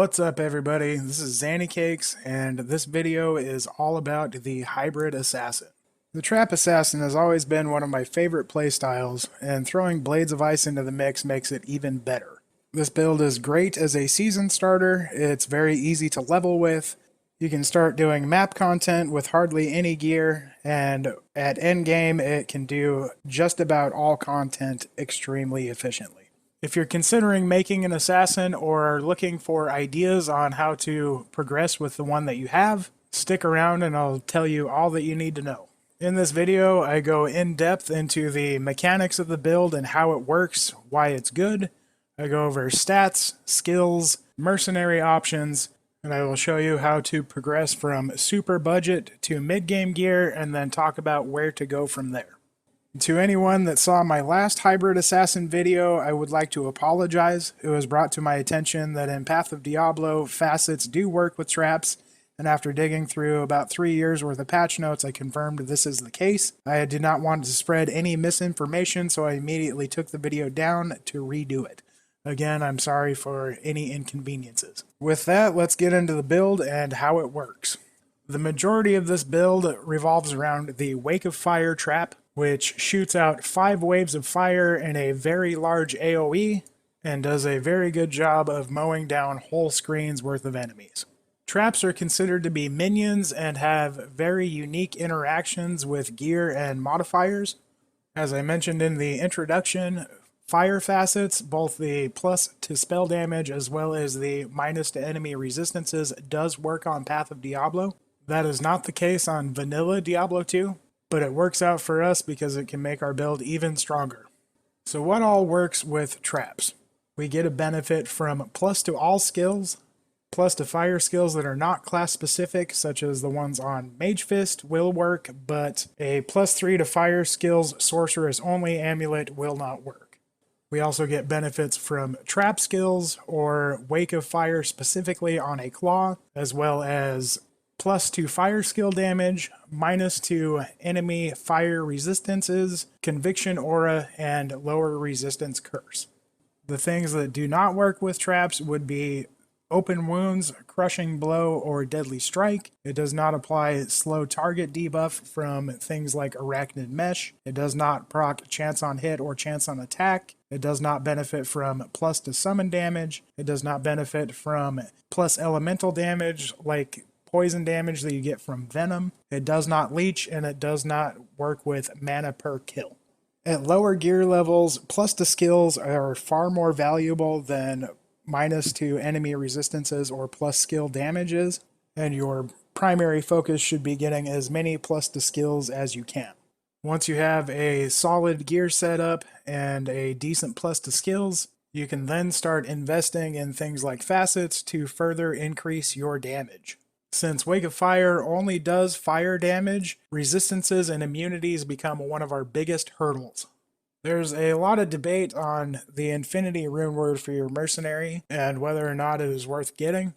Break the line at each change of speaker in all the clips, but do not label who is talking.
What's up, everybody? This is Zanny Cakes, and this video is all about the hybrid assassin. The trap assassin has always been one of my favorite playstyles, and throwing Blades of Ice into the mix makes it even better. This build is great as a season starter. It's very easy to level with. You can start doing map content with hardly any gear, and at endgame it can do just about all content extremely efficiently. If you're considering making an assassin or are looking for ideas on how to progress with the one that you have, stick around and I'll tell you all that you need to know. In this video, I go in depth into the mechanics of the build and how it works, why it's good. I go over stats, skills, mercenary options, and I will show you how to progress from super budget to mid-game gear and then talk about where to go from there. To anyone that saw my last hybrid assassin video, I would like to apologize. It was brought to my attention that in Path of Diablo, facets do work with traps, and after digging through about 3 years worth of patch notes, I confirmed this is the case. I did not want to spread any misinformation, so I immediately took the video down to redo it. Again, I'm sorry for any inconveniences. With that, let's get into the build and how it works. The majority of this build revolves around the Wake of Fire trap, which shoots out 5 waves of fire in a very large AoE and does a very good job of mowing down whole screens worth of enemies. Traps are considered to be minions and have very unique interactions with gear and modifiers. As I mentioned in the introduction, fire facets, both the plus to spell damage as well as the minus to enemy resistances, does work on Path of Diablo. That is not the case on vanilla Diablo 2. But it works out for us because it can make our build even stronger. So what all works with traps? We get a benefit from plus to all skills, plus to fire skills that are not class specific, such as the ones on Mage Fist will work, but a +3 to fire skills sorceress only amulet will not work. We also get benefits from trap skills or Wake of Fire specifically on a claw, as well as plus to fire skill damage, minus to enemy fire resistances, conviction aura, and lower resistance curse. The things that do not work with traps would be open wounds, crushing blow, or deadly strike. It does not apply slow target debuff from things like arachnid mesh. It does not proc chance on hit or chance on attack. It does not benefit from plus to summon damage. It does not benefit from plus elemental damage like poison damage that you get from venom. It does not leech, and it does not work with mana per kill. At lower gear levels, plus to skills are far more valuable than minus to enemy resistances or plus skill damages, and your primary focus should be getting as many plus to skills as you can. Once you have a solid gear setup and a decent plus to skills, you can then start investing in things like facets to further increase your damage. Since Wake of Fire only does fire damage, resistances and immunities become one of our biggest hurdles. There's a lot of debate on the Infinity rune word for your mercenary and whether or not it is worth getting.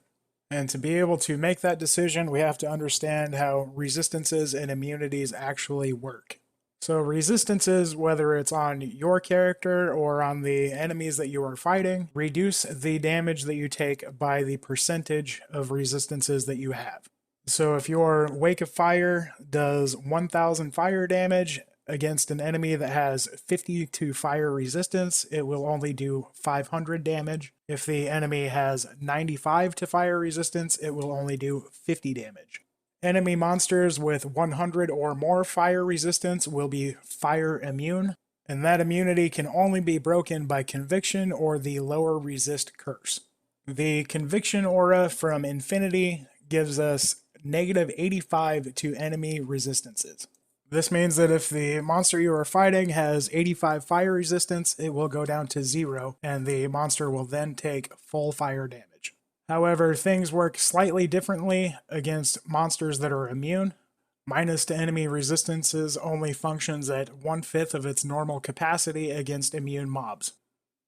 And to be able to make that decision, we have to understand how resistances and immunities actually work. So resistances, whether it's on your character or on the enemies that you are fighting, reduce the damage that you take by the percentage of resistances that you have. So if your Wake of Fire does 1000 fire damage against an enemy that has 50 to fire resistance, it will only do 500 damage. If the enemy has 95 to fire resistance, it will only do 50 damage. Enemy monsters with 100 or more fire resistance will be fire immune, and that immunity can only be broken by conviction or the lower resist curse. The conviction aura from Infinity gives us -85 to enemy resistances. This means that if the monster you are fighting has 85 fire resistance, it will go down to 0, and the monster will then take full fire damage. However, things work slightly differently against monsters that are immune. Minus to enemy resistances only functions at 1/5 of its normal capacity against immune mobs.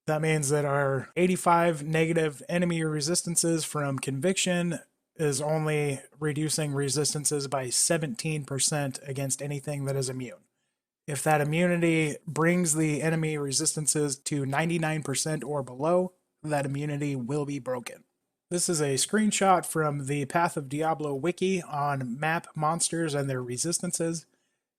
That means that our 85 negative enemy resistances from conviction is only reducing resistances by 17% against anything that is immune. If that immunity brings the enemy resistances to 99% or below, that immunity will be broken. This is a screenshot from the Path of Diablo wiki on map monsters and their resistances.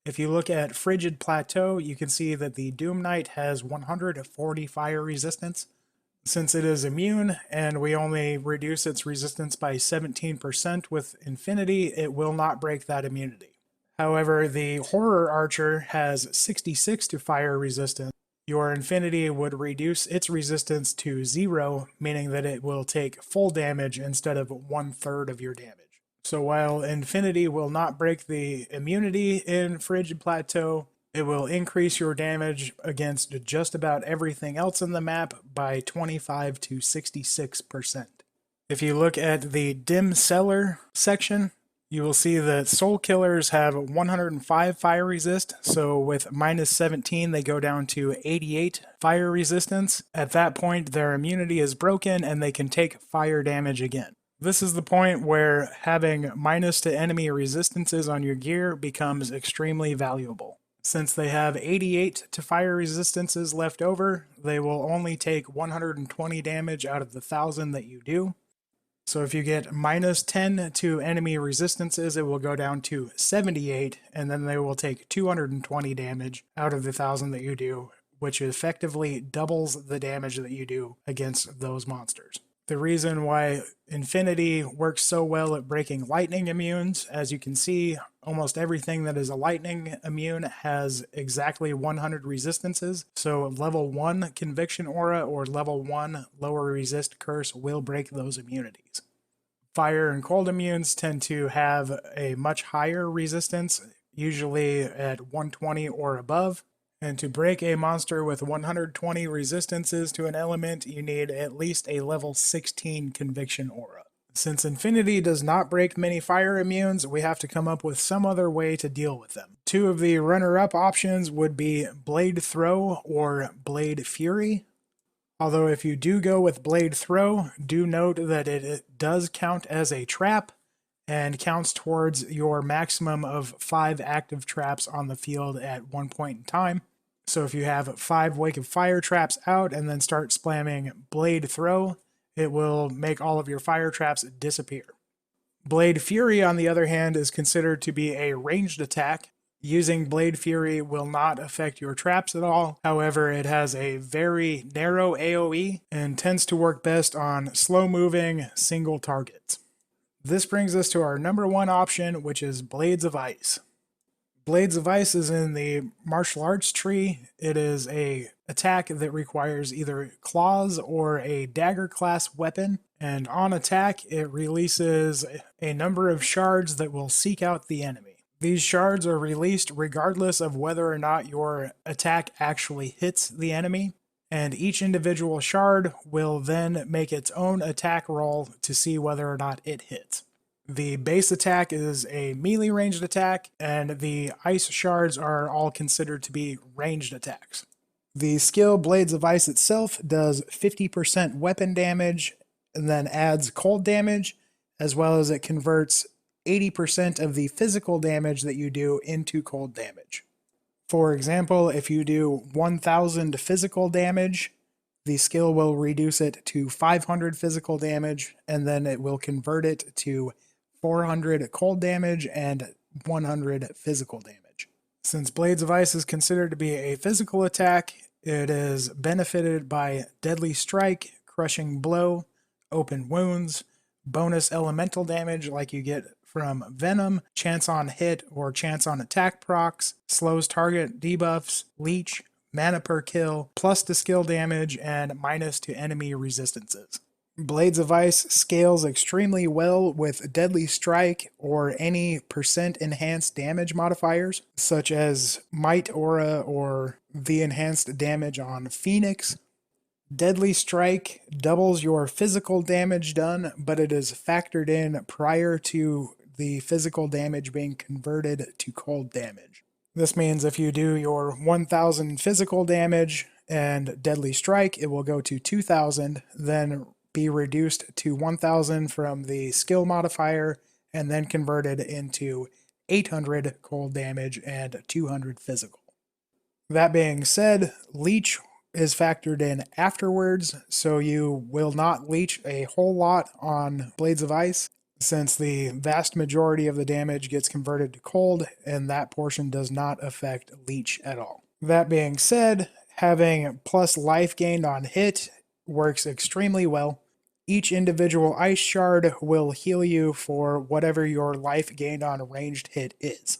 If you look at Frigid Plateau, you can see that the Doom Knight has 140 fire resistance. Since it is immune and we only reduce its resistance by 17% with Infinity, it will not break that immunity. However, the Horror Archer has 66 to fire resistance. Your Infinity would reduce its resistance to 0, meaning that it will take full damage instead of 1/3 of your damage. So while Infinity will not break the immunity in Frigid Plateau, it will increase your damage against just about everything else in the map by 25 to 66%. If you look at the Dim Cellar section, you will see that Soul Killers have 105 fire resist, so with minus 17 they go down to 88 fire resistance. At that point their immunity is broken and they can take fire damage again. This is the point where having minus to enemy resistances on your gear becomes extremely valuable. Since they have 88 to fire resistances left over, they will only take 120 damage out of the 1,000 that you do. So if you get minus 10 to enemy resistances, it will go down to 78, and then they will take 220 damage out of the 1,000 that you do, which effectively doubles the damage that you do against those monsters. The reason why Infinity works so well at breaking lightning immunes, as you can see, almost everything that is a lightning immune has exactly 100 resistances. So level 1 Conviction Aura or level 1 Lower Resist Curse will break those immunities. Fire and cold immunes tend to have a much higher resistance, usually at 120 or above. And to break a monster with 120 resistances to an element, you need at least a level 16 Conviction Aura. Since Infinity does not break many fire immunes, we have to come up with some other way to deal with them. Two of the runner-up options would be Blade Throw or Blade Fury. Although if you do go with Blade Throw, do note that it does count as a trap and counts towards your maximum of 5 active traps on the field at one point in time. So if you have 5 Wake of Fire traps out and then start spamming Blade Throw, it will make all of your fire traps disappear. Blade Fury, on the other hand, is considered to be a ranged attack. Using Blade Fury will not affect your traps at all. However, it has a very narrow AoE and tends to work best on slow-moving single targets. This brings us to our number 1 option, which is Blades of Ice. Blades of Ice is in the martial arts tree. It is an attack that requires either claws or a dagger class weapon, and on attack it releases a number of shards that will seek out the enemy. These shards are released regardless of whether or not your attack actually hits the enemy, and each individual shard will then make its own attack roll to see whether or not it hits. The base attack is a melee ranged attack, and the ice shards are all considered to be ranged attacks. The skill Blades of Ice itself does 50% weapon damage and then adds cold damage, as well as it converts 80% of the physical damage that you do into cold damage. For example, if you do 1,000 physical damage, the skill will reduce it to 500 physical damage, and then it will convert it to 400 cold damage and 100 physical damage. Since Blades of Ice is considered to be a physical attack, it is benefited by Deadly Strike, Crushing Blow, Open Wounds, bonus elemental damage like you get from Venom, chance on hit or chance on attack procs, slows target debuffs, leech, mana per kill, plus to skill damage, and minus to enemy resistances. Blades of Ice scales extremely well with Deadly Strike or any percent enhanced damage modifiers, such as Might Aura or the enhanced damage on Phoenix. Deadly Strike doubles your physical damage done, but it is factored in prior to the physical damage being converted to cold damage. This means if you do your 1,000 physical damage and Deadly Strike, it will go to 2,000, then be reduced to 1,000 from the skill modifier, and then converted into 800 cold damage and 200 physical. That being said, Leech is factored in afterwards, so you will not leech a whole lot on Blades of Ice, since the vast majority of the damage gets converted to cold, and that portion does not affect leech at all. That being said, having plus life gained on hit works extremely well. Each individual ice shard will heal you for whatever your life gained on a ranged hit is.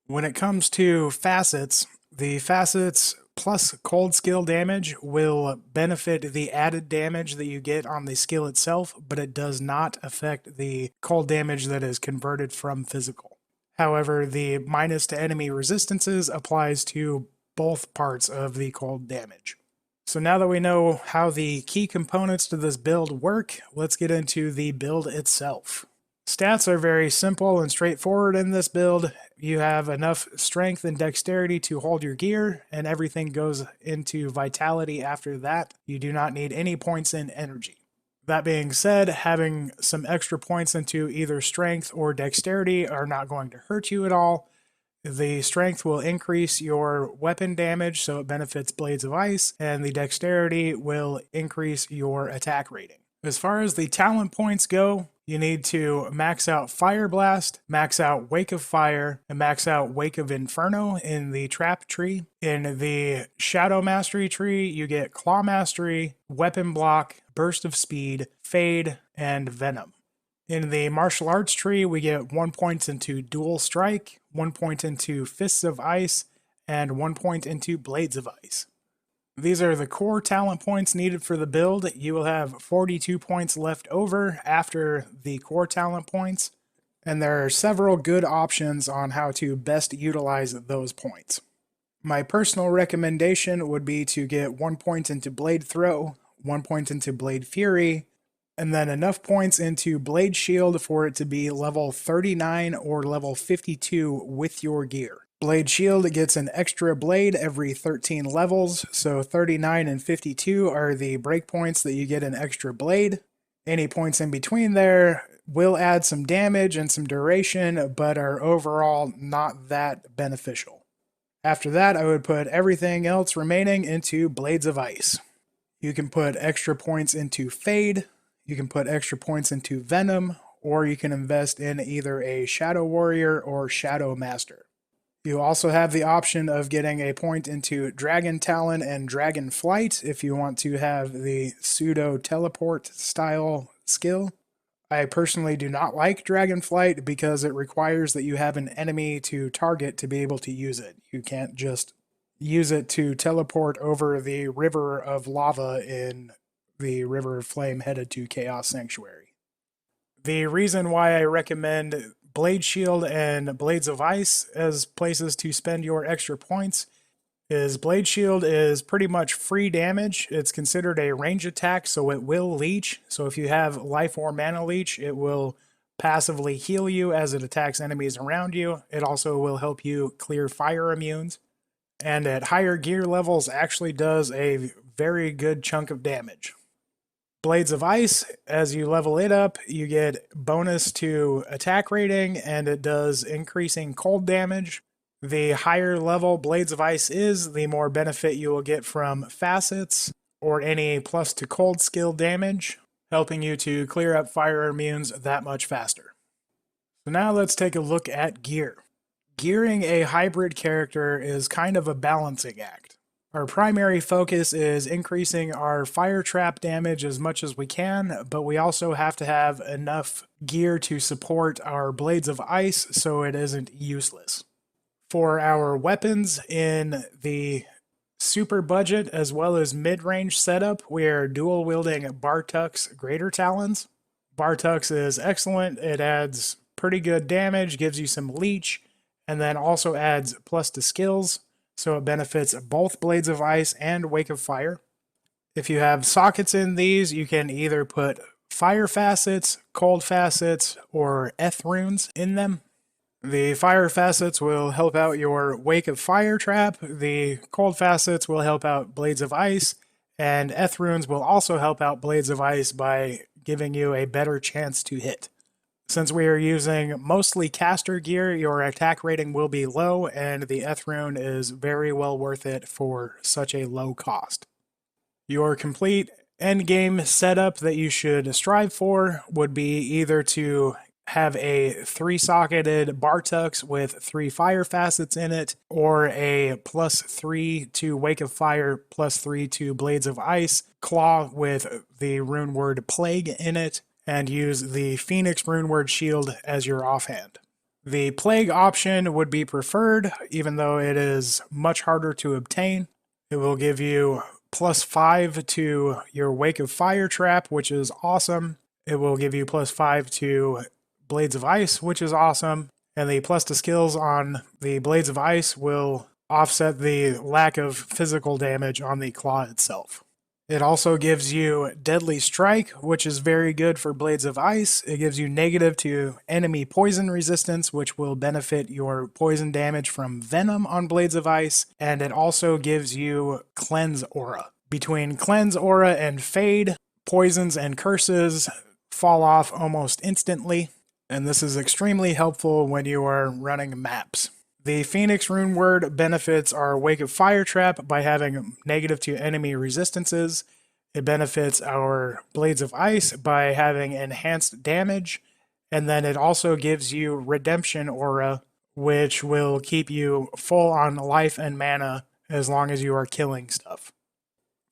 When it comes to facets, the facets plus cold skill damage will benefit the added damage that you get on the skill itself, but it does not affect the cold damage that is converted from physical. However, the minus to enemy resistances applies to both parts of the cold damage. So now that we know how the key components to this build work, let's get into the build itself. Stats are very simple and straightforward in this build. You have enough strength and dexterity to hold your gear, and everything goes into vitality after that. You do not need any points in energy. That being said, having some extra points into either strength or dexterity are not going to hurt you at all. The strength will increase your weapon damage, so it benefits Blades of Ice, and the dexterity will increase your attack rating. As far as the talent points go, you need to max out Fire Blast, max out Wake of Fire, and max out Wake of Inferno in the Trap tree. In the Shadow Mastery tree, you get Claw Mastery, Weapon Block, Burst of Speed, Fade, and Venom. In the Martial Arts tree, we get 1 point into Dual Strike, 1 point into Fists of Ice, and 1 point into Blades of Ice. These are the core talent points needed for the build. You will have 42 points left over after the core talent points, and there are several good options on how to best utilize those points. My personal recommendation would be to get 1 point into Blade Throw, 1 point into Blade Fury, and then enough points into Blade Shield for it to be level 39 or level 52 with your gear. Blade Shield gets an extra blade every 13 levels, so 39 and 52 are the breakpoints that you get an extra blade. Any points in between there will add some damage and some duration, but are overall not that beneficial. After that, I would put everything else remaining into Blades of Ice. You can put extra points into Fade, you can put extra points into Venom, or you can invest in either a Shadow Warrior or Shadow Master. You also have the option of getting a point into Dragon Talon and Dragon Flight if you want to have the pseudo teleport style skill. I personally do not like Dragon Flight because it requires that you have an enemy to target to be able to use it. You can't just use it to teleport over the river of lava in the River of Flame headed to Chaos Sanctuary. The reason why I recommend Blade Shield and Blades of Ice as places to spend your extra points is Blade Shield is pretty much free damage. It's considered a range attack, so it will leech. So if you have life or mana leech, it will passively heal you as it attacks enemies around you. It also will help you clear fire immunes. And at higher gear levels actually does a very good chunk of damage. Blades of Ice, as you level it up, you get bonus to attack rating, and it does increasing cold damage. The higher level Blades of Ice is, the more benefit you will get from facets or any plus to cold skill damage, helping you to clear up fire immunes that much faster. So now let's take a look at gear. Gearing a hybrid character is kind of a balancing act. Our primary focus is increasing our fire trap damage as much as we can, but we also have to have enough gear to support our Blades of Ice so it isn't useless. For our weapons in the super budget as well as mid-range setup, we are dual wielding Bartuk's Greater Talons. Bartuk's is excellent. It adds pretty good damage, gives you some leech, and then also adds plus to skills. So it benefits both Blades of Ice and Wake of Fire. If you have sockets in these, you can either put fire facets, cold facets, or Eth runes in them. The fire facets will help out your Wake of Fire trap, the cold facets will help out Blades of Ice, and Eth runes will also help out Blades of Ice by giving you a better chance to hit. Since we are using mostly caster gear, your attack rating will be low, and the Eth rune is very well worth it for such a low cost. Your complete endgame setup that you should strive for would be either to have a 3-socketed Bartux with 3 fire facets in it, or a +3 to Wake of Fire, +3 to Blades of Ice claw with the rune word Plague in it, and use the Phoenix rune word shield as your offhand. The Plague option would be preferred, even though it is much harder to obtain. It will give you +5 to your Wake of Fire trap, which is awesome. It will give you +5 to Blades of Ice, which is awesome. And the plus to skills on the Blades of Ice will offset the lack of physical damage on the claw itself. It also gives you Deadly Strike, which is very good for Blades of Ice. It gives you negative to enemy poison resistance, which will benefit your poison damage from Venom on Blades of Ice. And it also gives you Cleanse Aura. Between Cleanse Aura and Fade, poisons and curses fall off almost instantly. And this is extremely helpful when you are running maps. The Phoenix rune word benefits our Wake of Fire trap by having negative to enemy resistances. It benefits our Blades of Ice by having enhanced damage. And then it also gives you Redemption Aura, which will keep you full on life and mana as long as you are killing stuff.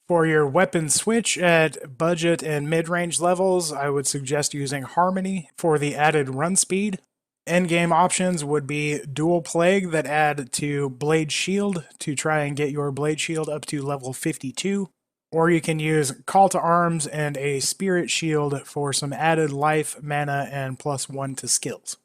For your weapon switch at budget and mid-range levels, I would suggest using Harmony for the added run speed. Endgame options would be Dual Plague that add to Blade Shield to try and get your Blade Shield up to level 52. Or you can use Call to Arms and a Spirit Shield for some added life, mana, and +1 to skills.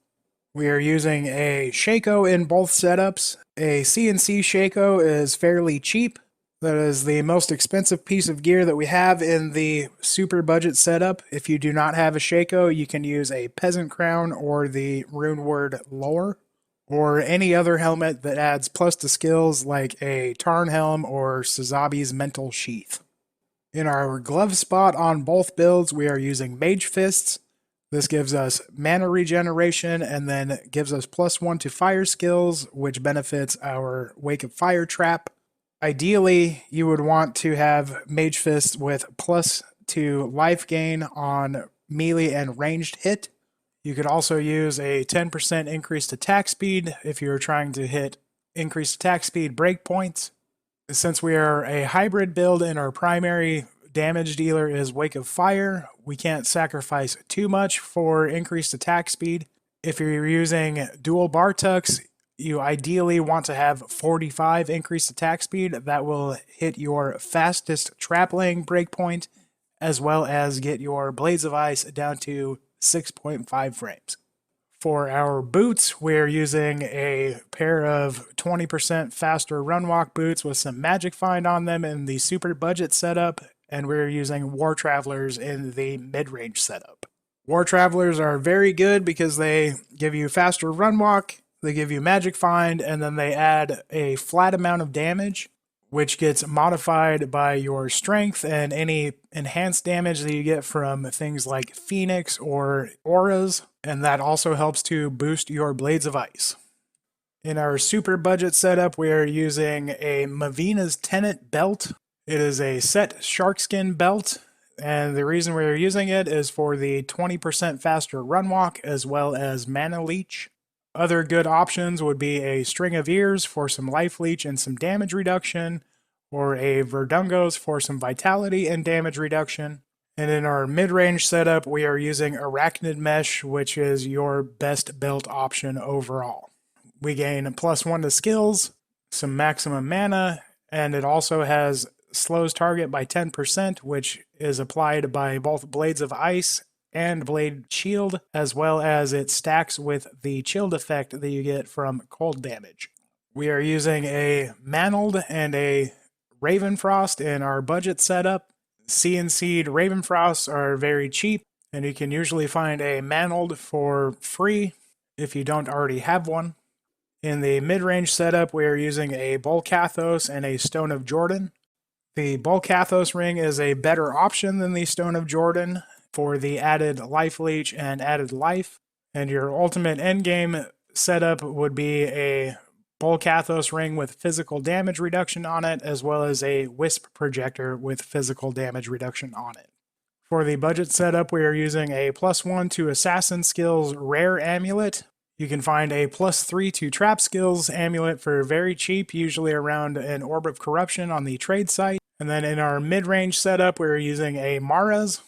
We are using a Shaco in both setups. A CNC Shaco is fairly cheap. That is the most expensive piece of gear that we have in the super budget setup. If you do not have a Shaco, you can use a Peasant Crown or the rune word Lore, or any other helmet that adds plus to skills like a Tarn Helm or Sazabi's Mental Sheath. In our glove spot on both builds, we are using Mage Fists. This gives us mana regeneration and then gives us +1 to fire skills, which benefits our Wake of Fire trap. Ideally, you would want to have Mage Fist with +2 life gain on melee and ranged hit. You could also use a 10% increased attack speed if you're trying to hit increased attack speed breakpoints. Since we are a hybrid build and our primary damage dealer is Wake of Fire, we can't sacrifice too much for increased attack speed. If you're using dual Bartux, you ideally want to have 45 increased attack speed. That will hit your fastest trap laying breakpoint, as well as get your Blades of Ice down to 6.5 frames. For our boots, we're using a pair of 20% faster run walk boots with some Magic Find on them in the super budget setup, and we're using War Travelers in the mid-range setup. War Travelers are very good because they give you faster run walk, they give you Magic Find, and then they add a flat amount of damage, which gets modified by your strength and any enhanced damage that you get from things like Phoenix or Auras, and that also helps to boost your Blades of Ice. In our super budget setup, we are using a Mavina's Tenet belt. It is a set sharkskin belt, and the reason we're using it is for the 20% faster run walk as well as mana leech. Other good options would be a String of Ears for some life leech and some damage reduction, or a Verdungos for some vitality and damage reduction. And in our mid-range setup, we are using Arachnid Mesh, which is your best belt option overall. We gain +1 to skills, some maximum mana, and it also has slows target by 10%, which is applied by both Blades of Ice and Blade Shield, as well as it stacks with the chilled effect that you get from cold damage. We are using a Mantled and a Ravenfrost in our budget setup. CNC'd Ravenfrosts are very cheap, and you can usually find a Mantled for free if you don't already have one. In the mid-range setup, we are using a Bolcathos and a Stone of Jordan. The Bolcathos ring is a better option than the Stone of Jordan for the added life leech and added life. And your ultimate endgame setup would be a Full Kathos ring with physical damage reduction on it, as well as a wisp projector with physical damage reduction on it. For the budget setup, we are using a +1 to assassin skills rare amulet. You can find a +3 to trap skills amulet for very cheap, usually around an orb of corruption on the trade site. And then in our mid-range setup, we're using a Mara's.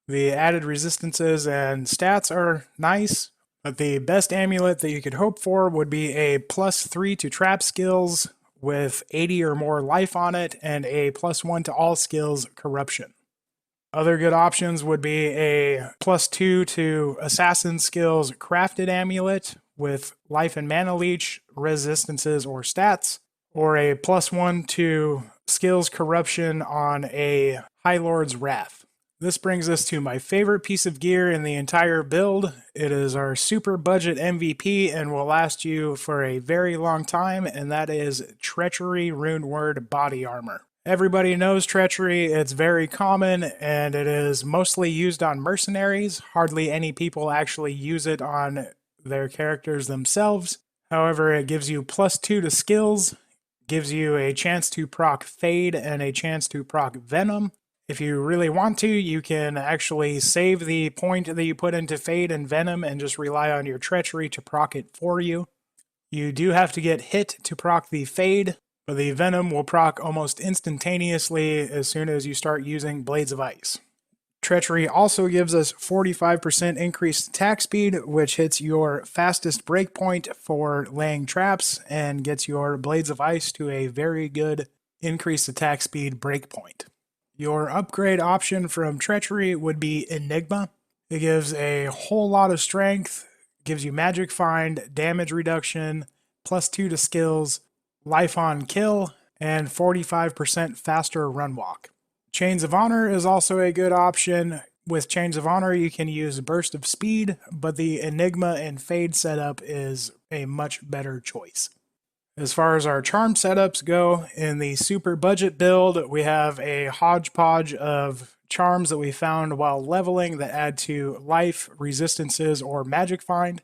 The added resistances and stats are nice, but the best amulet that you could hope for would be a +3 to trap skills with 80 or more life on it, and a +1 to all skills corruption. Other good options would be a +2 to assassin skills crafted amulet with life and mana leech, resistances, or stats, or a +1 to skills corruption on a High Lord's Wrath. This brings us to my favorite piece of gear in the entire build. It is our super budget MVP and will last you for a very long time, and that is Treachery Rune Word Body Armor. Everybody knows Treachery, it's very common, and it is mostly used on mercenaries. Hardly any people actually use it on their characters themselves. However, it gives you +2 to skills, gives you a chance to proc Fade and a chance to proc Venom. If you really want to, you can actually save the point that you put into Fade and Venom and just rely on your Treachery to proc it for you. You do have to get hit to proc the Fade, but the Venom will proc almost instantaneously as soon as you start using Blades of Ice. Treachery also gives us 45% increased attack speed, which hits your fastest breakpoint for laying traps and gets your Blades of Ice to a very good increased attack speed breakpoint. Your upgrade option from Treachery would be Enigma. It gives a whole lot of strength, gives you magic find, damage reduction, +2 to skills, life on kill, and 45% faster run walk. Chains of Honor is also a good option. With Chains of Honor, you can use Burst of Speed, but the Enigma and Fade setup is a much better choice. As far as our charm setups go, in the super budget build, we have a hodgepodge of charms that we found while leveling that add to life, resistances, or magic find.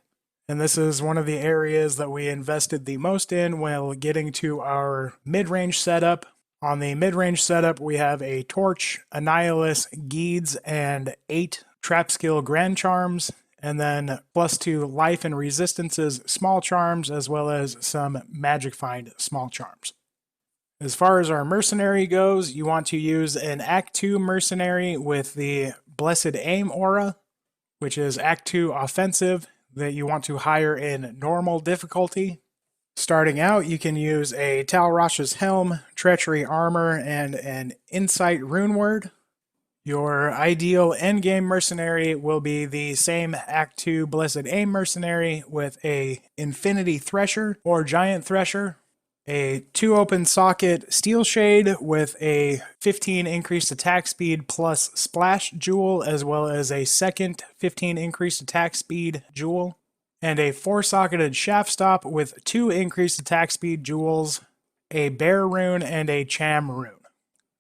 And this is one of the areas that we invested the most in while getting to our mid-range setup. On the mid-range setup, we have a Torch, Annihilus, Geeds, and 8 Trap Skill Grand Charms, and then +2 life and resistances small charms, as well as some magic find small charms. As far as our mercenary goes, you want to use an Act 2 mercenary with the Blessed Aim aura, which is Act 2 offensive, that you want to hire in normal difficulty. Starting out, you can use a Talrash's Helm, Treachery Armor, and an Insight Rune Word. Your ideal endgame mercenary will be the same Act 2 Blessed Aim mercenary with a Infinity Thresher or Giant Thresher, a 2 open socket Steel Shade with a 15 increased attack speed plus Splash Jewel, as well as a second 15 increased attack speed jewel, and a 4-socketed Shaft Stop with 2 increased attack speed jewels, a Bear Rune, and a Cham Rune.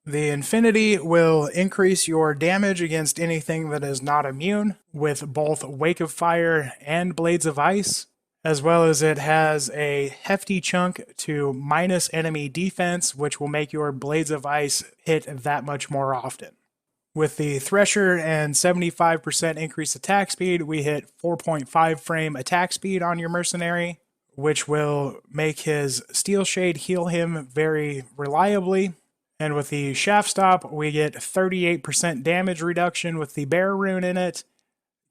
The Infinity will increase your damage against anything that is not immune with both Wake of Fire and Blades of Ice, as well as it has a hefty chunk to minus enemy defense, which will make your Blades of Ice hit that much more often. With the Thresher and 75% increased attack speed, we hit 4.5 frame attack speed on your mercenary, which will make his Steel Shade heal him very reliably. And with the Shaft Stop, we get 38% damage reduction with the Bear Rune in it,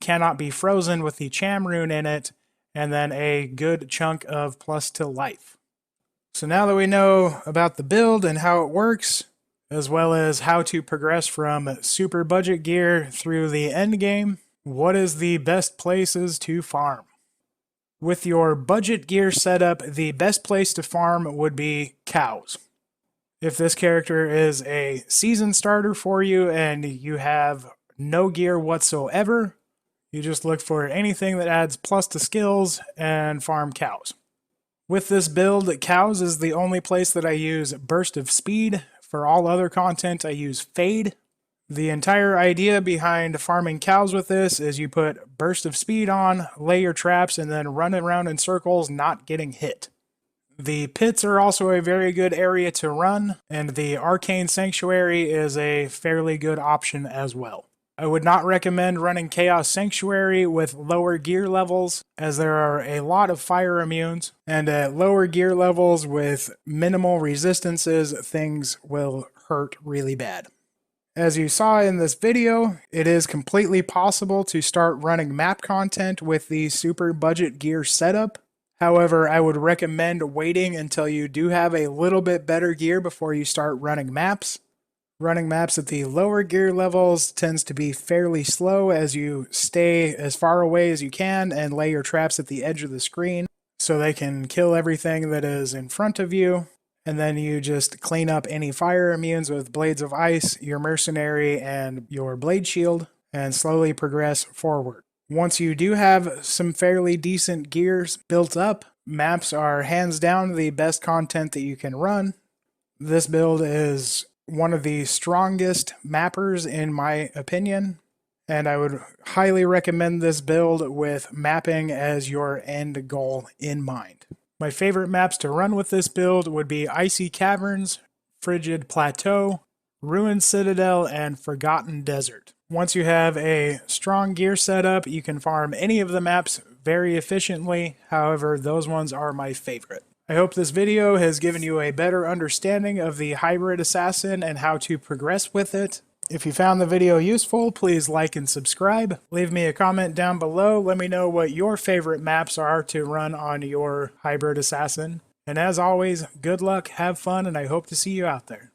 cannot be frozen with the Cham Rune in it, and then a good chunk of plus to life. So now that we know about the build and how it works, as well as how to progress from super budget gear through the end game, what is the best places to farm? With your budget gear setup, the best place to farm would be cows. If this character is a season starter for you and you have no gear whatsoever, you just look for anything that adds plus to skills and farm cows. With this build, cows is the only place that I use Burst of Speed. For all other content, I use Fade. The entire idea behind farming cows with this is you put Burst of Speed on, lay your traps, and then run around in circles not getting hit. The pits are also a very good area to run, and the Arcane Sanctuary is a fairly good option as well. I would not recommend running Chaos Sanctuary with lower gear levels, as there are a lot of fire immunes, and at lower gear levels with minimal resistances, things will hurt really bad. As you saw in this video, it is completely possible to start running map content with the super budget gear setup. However, I would recommend waiting until you do have a little bit better gear before you start running maps. Running maps at the lower gear levels tends to be fairly slow as you stay as far away as you can and lay your traps at the edge of the screen so they can kill everything that is in front of you. And then you just clean up any fire immunes with Blades of Ice, your Mercenary, and your Blade Shield, and slowly progress forward. Once you do have some fairly decent gears built up, maps are hands down the best content that you can run. This build is one of the strongest mappers in my opinion, and I would highly recommend this build with mapping as your end goal in mind. My favorite maps to run with this build would be Icy Caverns, Frigid Plateau, Ruined Citadel, and Forgotten Desert. Once you have a strong gear setup, you can farm any of the maps very efficiently. However, those ones are my favorite. I hope this video has given you a better understanding of the Hybrid Assassin and how to progress with it. If you found the video useful, please like and subscribe. Leave me a comment down below. Let me know what your favorite maps are to run on your Hybrid Assassin. And as always, good luck, have fun, and I hope to see you out there.